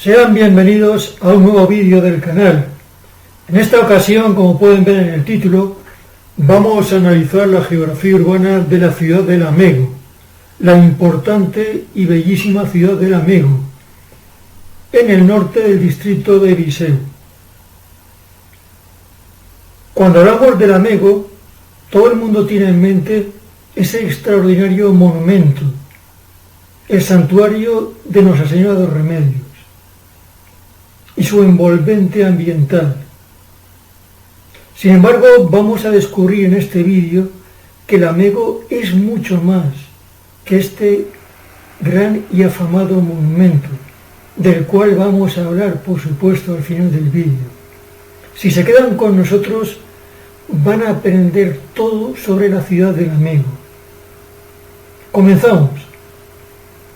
Sean bienvenidos a un nuevo vídeo del canal. En esta ocasión, como pueden ver en el título, vamos a analizar la geografía urbana de la ciudad de Lamego, la importante y bellísima ciudad de Lamego, en el norte del distrito de Viseu. Cuando hablamos de Lamego, todo el mundo tiene en mente ese extraordinario monumento, el santuario de Nuestra Señora de los Remedios, y su envolvente ambiental. Sin embargo, vamos a descubrir en este vídeo que Lamego es mucho más que este gran y afamado monumento, del cual vamos a hablar, por supuesto, al final del vídeo. Si se quedan con nosotros, van a aprender todo sobre la ciudad de Lamego. Comenzamos.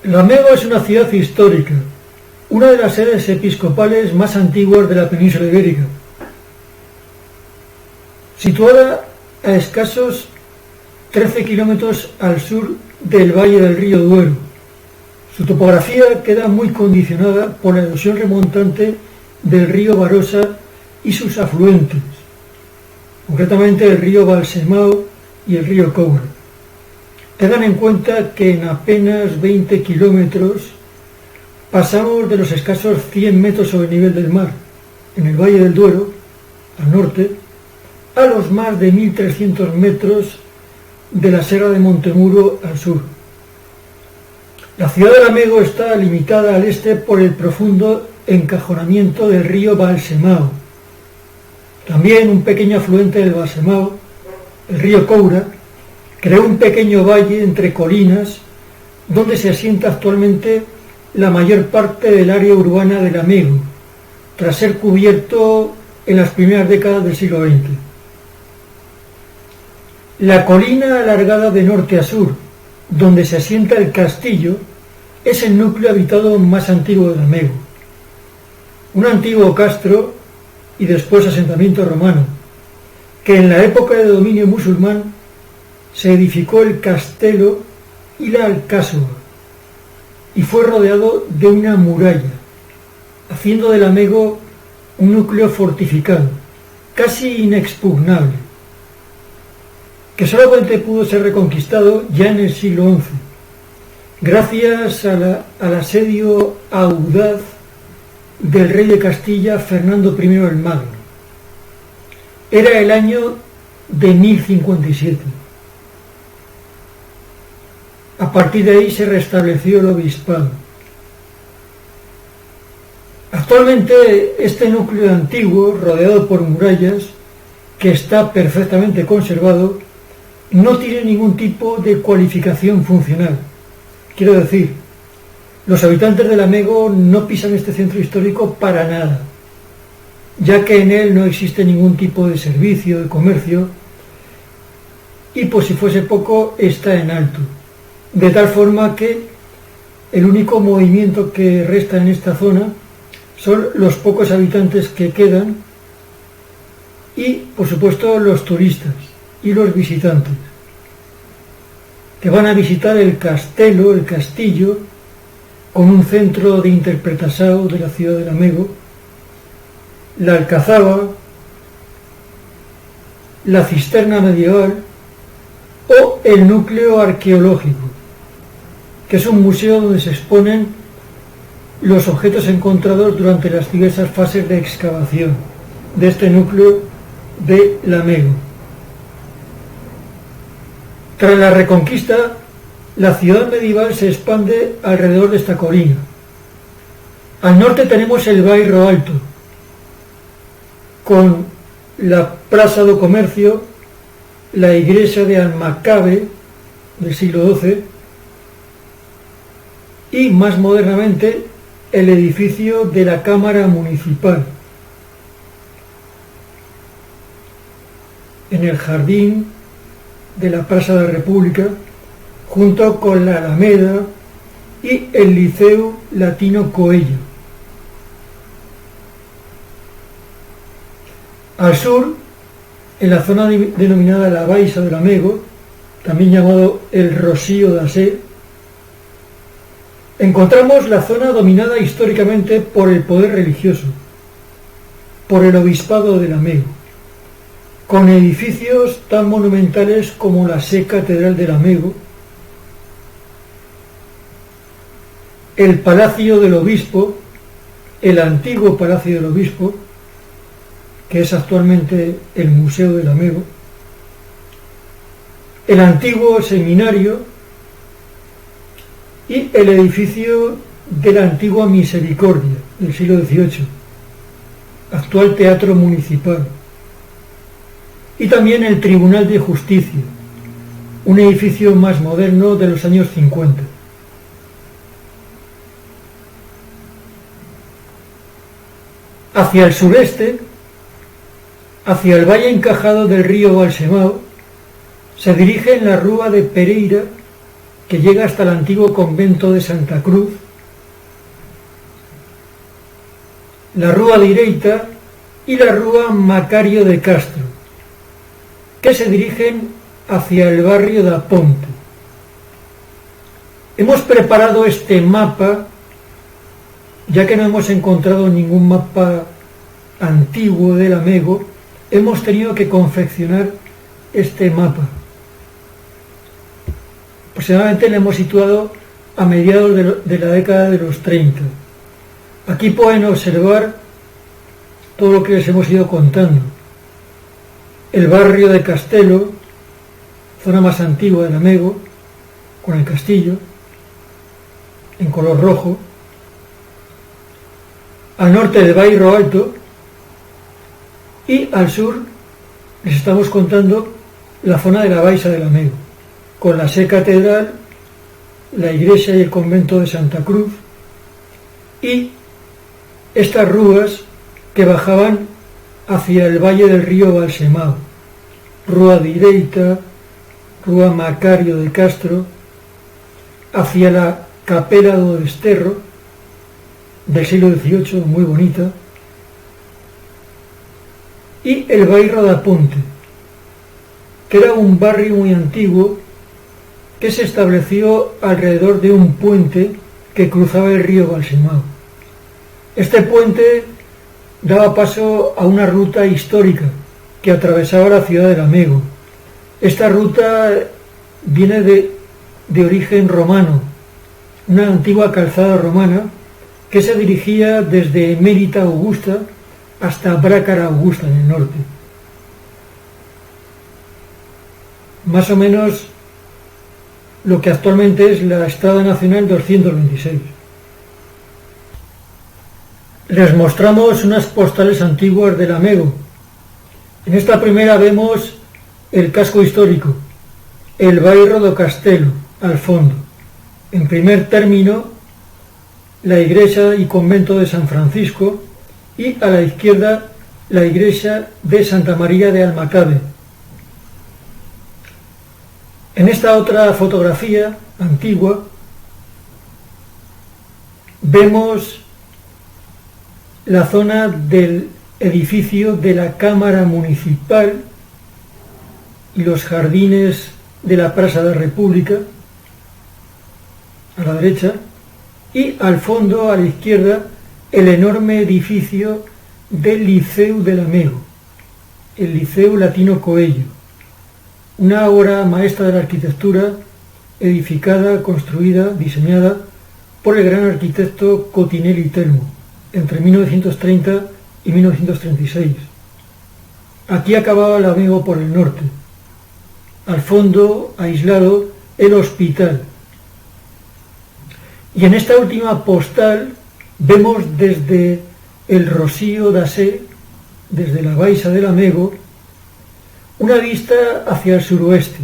Lamego es una ciudad histórica, una de las sedes episcopales más antiguas de la península ibérica, situada a escasos 13 kilómetros al sur del valle del río Duero. Su topografía queda muy condicionada por la erosión remontante del río Barosa y sus afluentes, concretamente el río Balsemao y el río Coura. Tengan en cuenta que en apenas 20 kilómetros pasamos de los escasos 100 metros sobre el nivel del mar, en el Valle del Duero, al norte, a los más de 1.300 metros de la Serra de Montemuro al sur. La ciudad de Lamego está limitada al este por el profundo encajonamiento del río Balsemao. También un pequeño afluente del Balsemao, el río Coura, creó un pequeño valle entre colinas donde se asienta actualmente la mayor parte del área urbana de Lamego, tras ser cubierto en las primeras décadas del siglo XX. La colina alargada de norte a sur, donde se asienta el castillo, es el núcleo habitado más antiguo de Lamego. Un antiguo castro y después asentamiento romano, que en la época de dominio musulmán se edificó el castelo y la alcázaba, y fue rodeado de una muralla, haciendo de Lamego un núcleo fortificado, casi inexpugnable, que solamente pudo ser reconquistado ya en el siglo XI, gracias al asedio audaz del rey de Castilla, Fernando I el Magno. Era el año de 1057. A partir de ahí se restableció el obispado. Actualmente este núcleo antiguo, rodeado por murallas, que está perfectamente conservado, no tiene ningún tipo de cualificación funcional. Quiero decir, los habitantes de Lamego no pisan este centro histórico para nada, ya que en él no existe ningún tipo de servicio, de comercio, y por si fuese poco, está en alto. De tal forma que el único movimiento que resta en esta zona son los pocos habitantes que quedan y, por supuesto, los turistas y los visitantes que van a visitar el castelo, el castillo, con un centro de interpretación de la ciudad de Lamego, la alcazaba, la cisterna medieval o el núcleo arqueológico, que es un museo donde se exponen los objetos encontrados durante las diversas fases de excavación de este núcleo de Lamego. Tras la Reconquista, la ciudad medieval se expande alrededor de esta colina. Al norte tenemos el Bairro Alto, con la Plaza do Comercio, la iglesia de Almacabe del siglo XII y, más modernamente, el edificio de la Cámara Municipal. En el jardín de la Plaza de la República, junto con la Alameda y el Liceo Latino Coello. Al sur, en la zona denominada la Baixa de Lamego, también llamado el Rocío da Sé, Encontramos la zona dominada históricamente por el poder religioso, por el obispado de Lamego, con edificios tan monumentales como la Sé Catedral de Lamego, el Palacio del Obispo, el antiguo Palacio del Obispo, que es actualmente el Museo de Lamego, el antiguo seminario y el edificio de la antigua Misericordia del siglo XVIII, actual Teatro Municipal, y también el Tribunal de Justicia, un edificio más moderno de los años 50. Hacia el sureste, hacia el valle encajado del río Balsemao, se dirige en la Rúa de Pereira, que llega hasta el antiguo convento de Santa Cruz, la Rúa de Ireita y la Rúa Macario de Castro, que se dirigen hacia el barrio de Aponte. Hemos preparado este mapa, ya que no hemos encontrado ningún mapa antiguo de Lamego, hemos tenido que confeccionar este mapa. Aproximadamente lo hemos situado a mediados de la década de los 30. Aquí pueden observar todo lo que les hemos ido contando. El barrio de Castelo, zona más antigua de Lamego, con el castillo, en color rojo. Al norte de Bairro Alto, y al sur les estamos contando la zona de la Baixa de Lamego, con la Sé Catedral, la iglesia y el convento de Santa Cruz, y estas rúas que bajaban hacia el valle del río Balsemao, Rúa de Ireita, Rúa Macario de Castro, hacia la Capela do Desterro, del siglo XVIII, muy bonita, y el Bairro de Aponte, que era un barrio muy antiguo que se estableció alrededor de un puente que cruzaba el río Balsemao. Este puente daba paso a una ruta histórica que atravesaba la ciudad de Lamego. Esta ruta viene de origen romano, una antigua calzada romana que se dirigía desde Emérita Augusta hasta Brácara Augusta en el norte. Más o menos lo que actualmente es la Estrada Nacional 226. Les mostramos unas postales antiguas de Lamego. En esta primera vemos el casco histórico, el Bairro do Castelo, al fondo. En primer término, la iglesia y convento de San Francisco, y a la izquierda la iglesia de Santa María de Almacabe. En esta otra fotografía antigua vemos la zona del edificio de la Cámara Municipal y los jardines de la Plaza de la República a la derecha, y al fondo, a la izquierda, el enorme edificio del Liceu de Lamego, el Liceu Latino Coello, una obra maestra de la arquitectura edificada, construida, diseñada por el gran arquitecto Cotinelli Telmo entre 1930 y 1936. Aquí acababa Lamego por el norte. Al fondo, aislado, el hospital. Y en esta última postal vemos desde el Rocío da Sé, desde la Baixa de Lamego, una vista hacia el suroeste.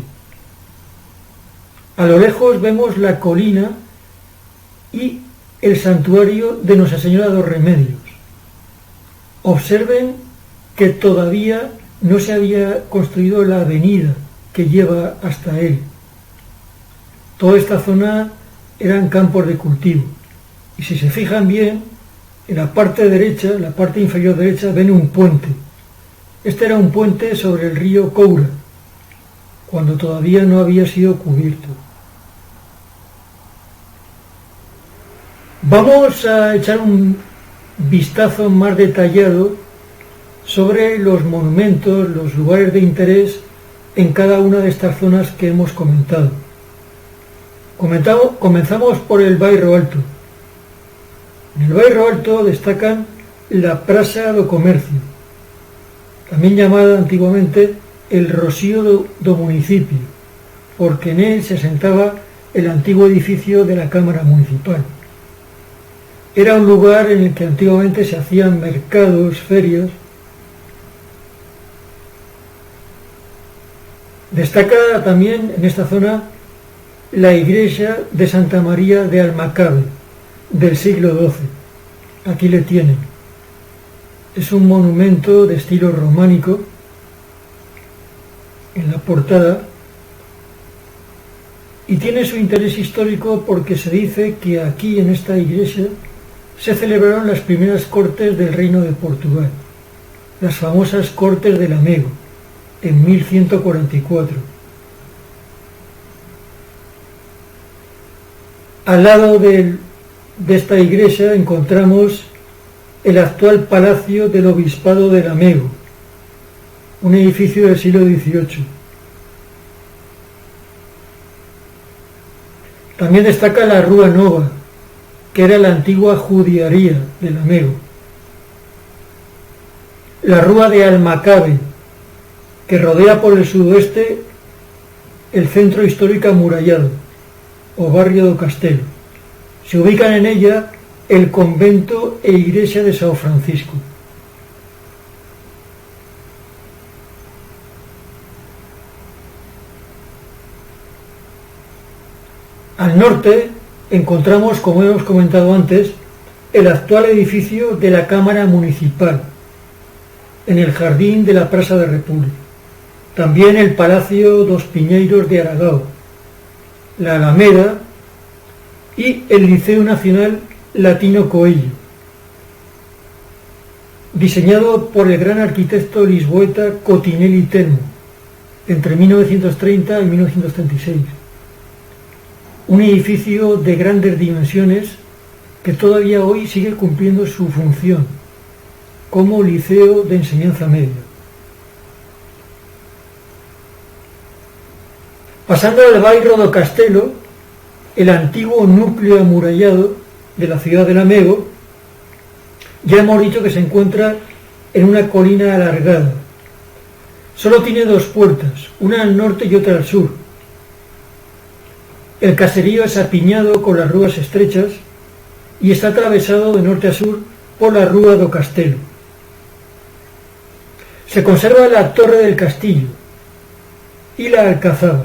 A lo lejos vemos la colina y el santuario de Nuestra Señora de los Remedios. Observen que todavía no se había construido la avenida que lleva hasta él. Toda esta zona eran campos de cultivo. Y si se fijan bien, en la parte derecha, la parte inferior derecha, ven un puente. Este era un puente sobre el río Coura, cuando todavía no había sido cubierto. Vamos a echar un vistazo más detallado sobre los monumentos, los lugares de interés en cada una de estas zonas que hemos comentado. Comenzamos por el Bairro Alto. En el Bairro Alto destacan la Praça do Comercio, también llamada antiguamente el Rocío do Municipio, porque en él se asentaba el antiguo edificio de la Cámara Municipal. Era un lugar en el que antiguamente se hacían mercados, ferias. Destaca también en esta zona la iglesia de Santa María de Almacabe, del siglo XII. Aquí le tienen. Es un monumento de estilo románico en la portada y tiene su interés histórico porque se dice que aquí en esta iglesia se celebraron las primeras cortes del Reino de Portugal, las famosas Cortes de Lamego, en 1144. Al lado de esta iglesia encontramos el actual Palacio del Obispado de Lamego, un edificio del siglo XVIII. También destaca la Rúa Nova, que era la antigua judiaría de Lamego. La Rúa de Almacabe, que rodea por el sudoeste el centro histórico amurallado, o barrio do Castelo. Se ubican en ella el convento e iglesia de São Francisco. Al norte encontramos, como hemos comentado antes, el actual edificio de la Cámara Municipal, en el jardín de la Praça da República. También el Palacio dos Pinheiros de Aragao, la Alameda y el Liceo Nacional Latino Coello, diseñado por el gran arquitecto lisboeta Cotinelli Telmo entre 1930 y 1936. Un edificio de grandes dimensiones que todavía hoy sigue cumpliendo su función como liceo de enseñanza media. Pasando al Bairro do Castelo, el antiguo núcleo amurallado de la ciudad de Lamego, ya hemos dicho que se encuentra en una colina alargada. Solo tiene dos puertas, una al norte y otra al sur. El caserío es apiñado con las rúas estrechas y está atravesado de norte a sur por la Rúa do Castelo. Se conserva la torre del castillo y la alcazaba.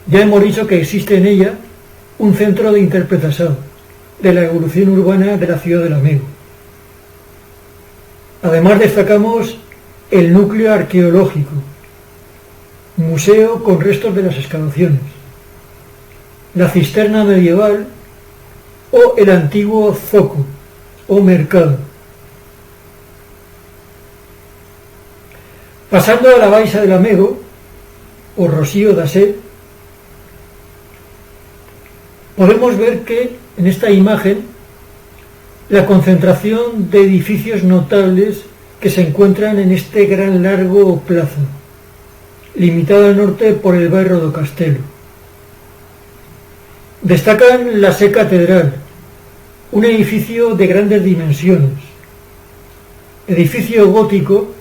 Ya hemos dicho que existe en ella un centro de interpretación de la evolución urbana de la ciudad de Lamego. Además destacamos el núcleo arqueológico, museo con restos de las excavaciones, la cisterna medieval o el antiguo zoco o mercado. Pasando a la Baixa de Lamego o Rocío da Sé, podemos ver que en esta imagen la concentración de edificios notables que se encuentran en este gran largo plazo, limitado al norte por el Bairro do Castelo. Destacan la Sé Catedral, un edificio de grandes dimensiones, edificio gótico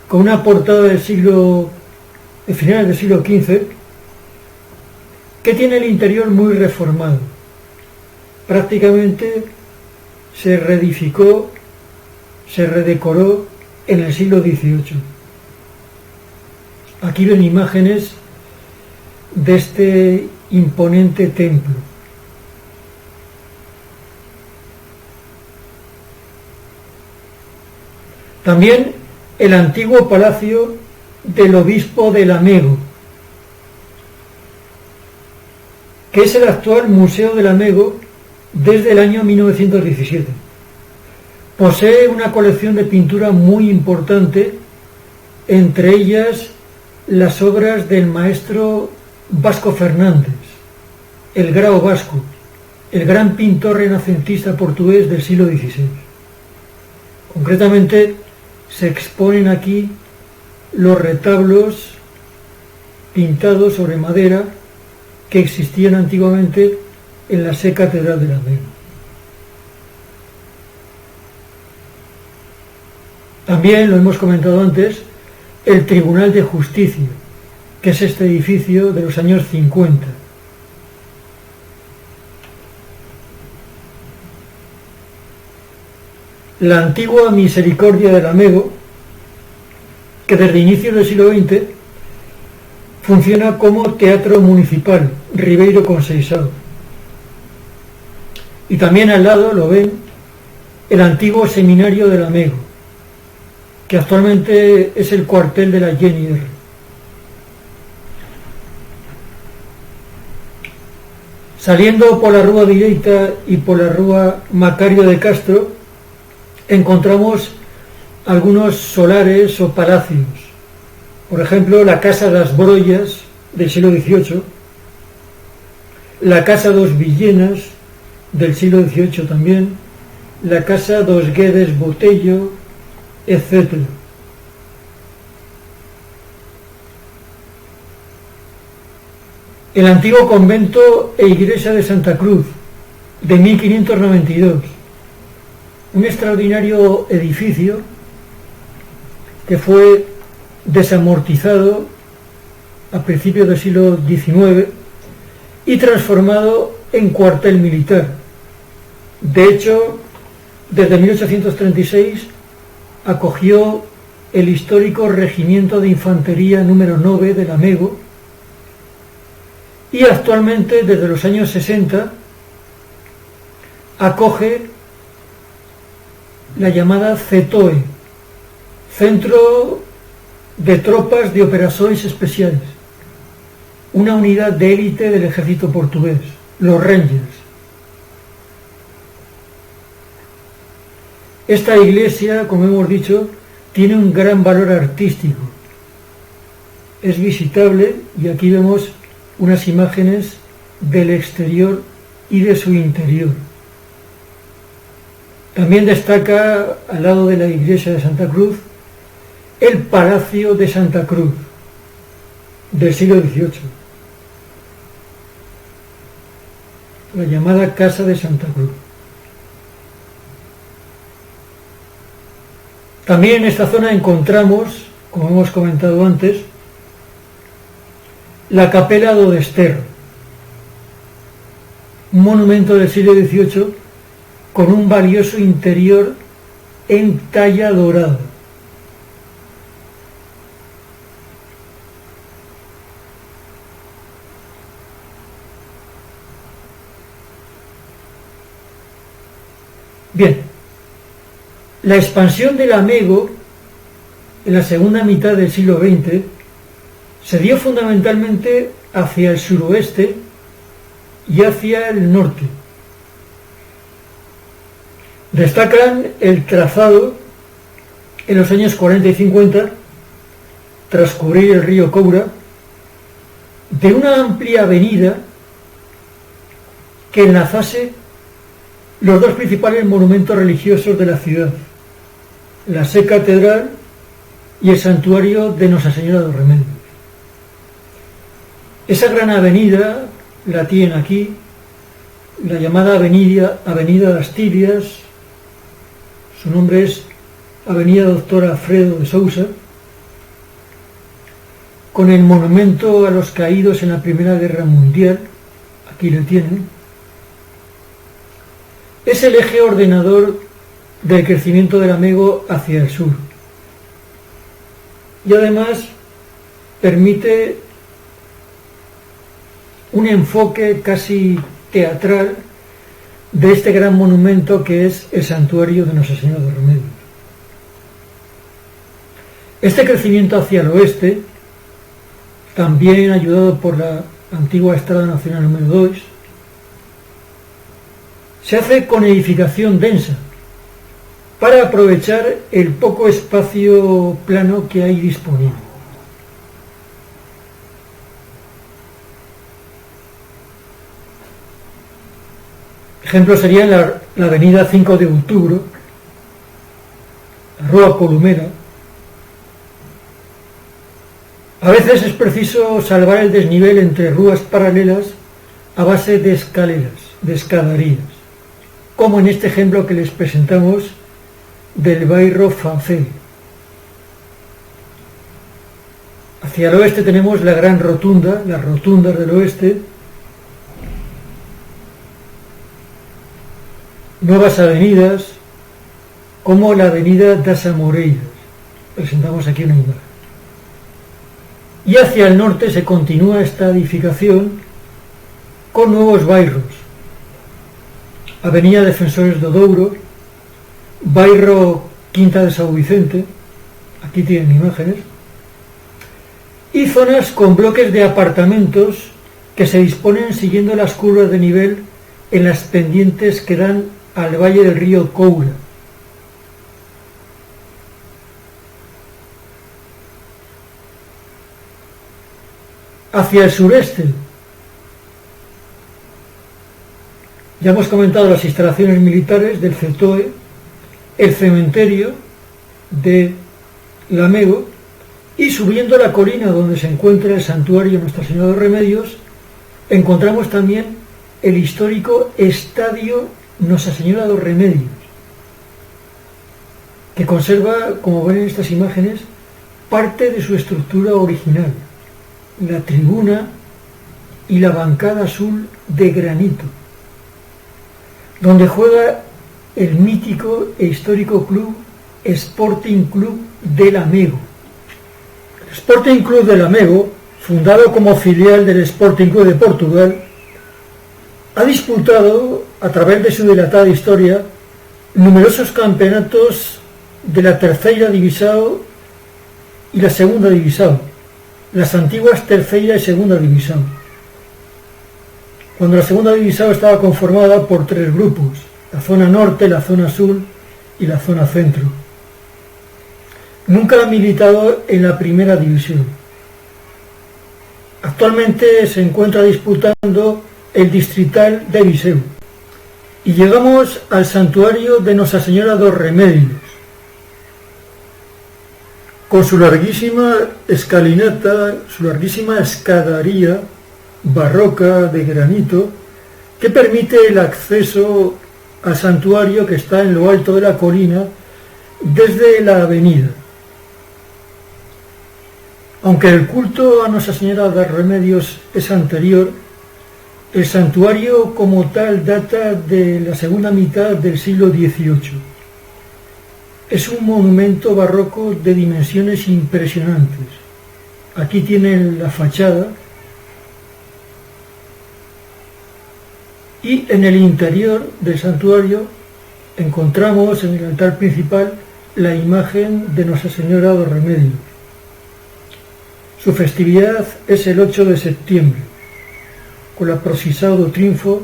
con una portada de finales del siglo XV, que tiene el interior muy reformado. Prácticamente se reedificó, se redecoró en el siglo XVIII. Aquí ven imágenes de este imponente templo. También el antiguo palacio del obispo de Lamego, que es el actual Museo de Lamego desde el año 1917. Posee una colección de pintura muy importante, entre ellas las obras del maestro Vasco Fernández, el Grao Vasco, el gran pintor renacentista portugués del siglo XVI. Concretamente, se exponen aquí los retablos pintados sobre madera que existían antiguamente en la Sé Catedral de Lamego. También, lo hemos comentado antes, el Tribunal de Justicia, que es este edificio de los años 50. La antigua Misericordia de Lamego, que desde inicios del siglo XX funciona como teatro municipal, Ribeiro Conceizao. Y también al lado, lo ven, el antiguo seminario de Lamego, que actualmente es el cuartel de la GNR. Saliendo por la Rúa Direita y por la Rúa Macario de Castro, encontramos algunos solares o palacios. Por ejemplo, la Casa das Brollas del siglo XVIII, la Casa dos Villenas del siglo XVIII también, la Casa dos Guedes Botello, etc. El antiguo convento e iglesia de Santa Cruz, de 1592, un extraordinario edificio que fue desamortizado a principios del siglo XIX y transformado en cuartel militar. De hecho, desde 1836 acogió el histórico Regimiento de Infantería número 9 de Lamego y actualmente, desde los años 60, acoge la llamada CETOE, Centro de Tropas de Operações Especiales, una unidad de élite del ejército portugués, los Rangers. Esta iglesia, como hemos dicho, tiene un gran valor artístico. Es visitable y aquí vemos unas imágenes del exterior y de su interior. También destaca, al lado de la iglesia de Santa Cruz, el Palacio de Santa Cruz del siglo XVIII, la llamada Casa de Santa Cruz. También en esta zona encontramos, como hemos comentado antes, la Capela do Desterro, un monumento del siglo XVIII con un valioso interior en talla dorada. Bien, la expansión del Lamego en la segunda mitad del siglo XX se dio fundamentalmente hacia el suroeste y hacia el norte. Destacan el trazado en los años 40 y 50, tras cubrir el río Coura, de una amplia avenida que enlazase los dos principales monumentos religiosos de la ciudad, la Sé Catedral y el santuario de Nuestra Señora de los Remedios. Esa gran avenida la tienen aquí, la llamada Avenida das Tibias. Su nombre es Avenida Doctor Alfredo de Sousa, con el monumento a los caídos en la Primera Guerra Mundial, aquí lo tienen. Es el eje ordenador del crecimiento del Lamego hacia el sur. Y además permite un enfoque casi teatral de este gran monumento que es el santuario de Nuestra Señora de los Remedios. Este crecimiento hacia el oeste, también ayudado por la antigua Estrada Nacional número 2, se hace con edificación densa para aprovechar el poco espacio plano que hay disponible. Ejemplo sería la avenida 5 de Outubro, la Rúa Columela. A veces es preciso salvar el desnivel entre rúas paralelas a base de escaleras, de escadarías, como en este ejemplo que les presentamos del Bairro Fancel. Hacia el oeste tenemos la gran rotunda, las rotundas del oeste, nuevas avenidas, como la avenida das Amoreiras. Presentamos aquí una imagen. Y hacia el norte se continúa esta edificación con nuevos bairros. Avenida Defensores do Douro, Bairro Quinta de São Vicente, aquí tienen imágenes, y zonas con bloques de apartamentos que se disponen siguiendo las curvas de nivel en las pendientes que dan al valle del río Coura. Hacia el sureste, ya hemos comentado las instalaciones militares del CETOE, el cementerio de Lamego, y subiendo la colina donde se encuentra el santuario Nuestra Señora de los Remedios, encontramos también el histórico Estadio Nuestra Señora de los Remedios, que conserva, como ven en estas imágenes, parte de su estructura original, la tribuna y la bancada azul de granito, donde juega el mítico e histórico club Sporting Club de Lamego. El Sporting Club de Lamego, fundado como filial del Sporting Club de Portugal, ha disputado, a través de su dilatada historia, numerosos campeonatos de la terceira divisão y la segunda divisão, las antiguas terceira y segunda división, cuando la segunda división estaba conformada por tres grupos: la zona norte, la zona sur y la zona centro. Nunca ha militado en la primera división. Actualmente se encuentra disputando el distrital de Viseu. Y llegamos al santuario de Nuestra Señora dos Remedios, con su larguísima escalinata, su larguísima escadaría barroca de granito, que permite el acceso al santuario, que está en lo alto de la colina desde la avenida. Aunque el culto a Nuestra Señora de los Remedios es anterior, el santuario como tal data de la segunda mitad del siglo XVIII. Es un monumento barroco de dimensiones impresionantes. Aquí tienen la fachada y en el interior del santuario encontramos en el altar principal la imagen de Nuestra Señora de los Remedios. Su festividad es el 8 de septiembre, con la Procissão do Triunfo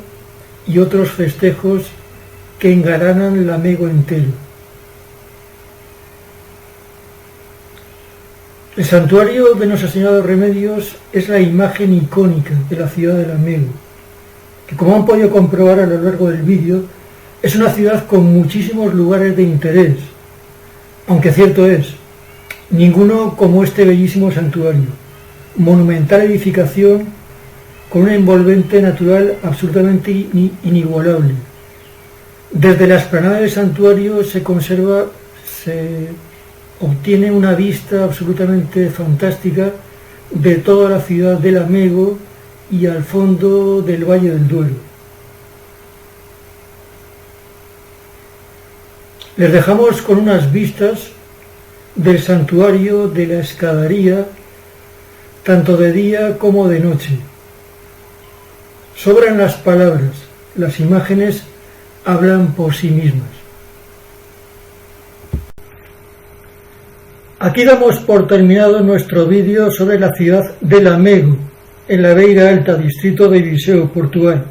y otros festejos que engalanan Lamego entero. El santuario de Nuestra Señora de los Remedios es la imagen icónica de la ciudad de Lamego, que, como han podido comprobar a lo largo del vídeo, es una ciudad con muchísimos lugares de interés, aunque cierto es, ninguno como este bellísimo santuario, monumental edificación con una envolvente natural absolutamente inigualable. Desde la explanada del santuario se obtiene una vista absolutamente fantástica de toda la ciudad de Lamego y al fondo del Valle del Duero. Les dejamos con unas vistas del santuario de la escadaría, tanto de día como de noche. Sobran las palabras, las imágenes hablan por sí mismas. Aquí damos por terminado nuestro vídeo sobre la ciudad de Lamego, en la Beira Alta, distrito de Viseu, Portugal.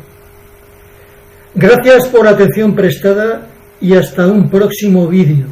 Gracias por la atención prestada y hasta un próximo vídeo.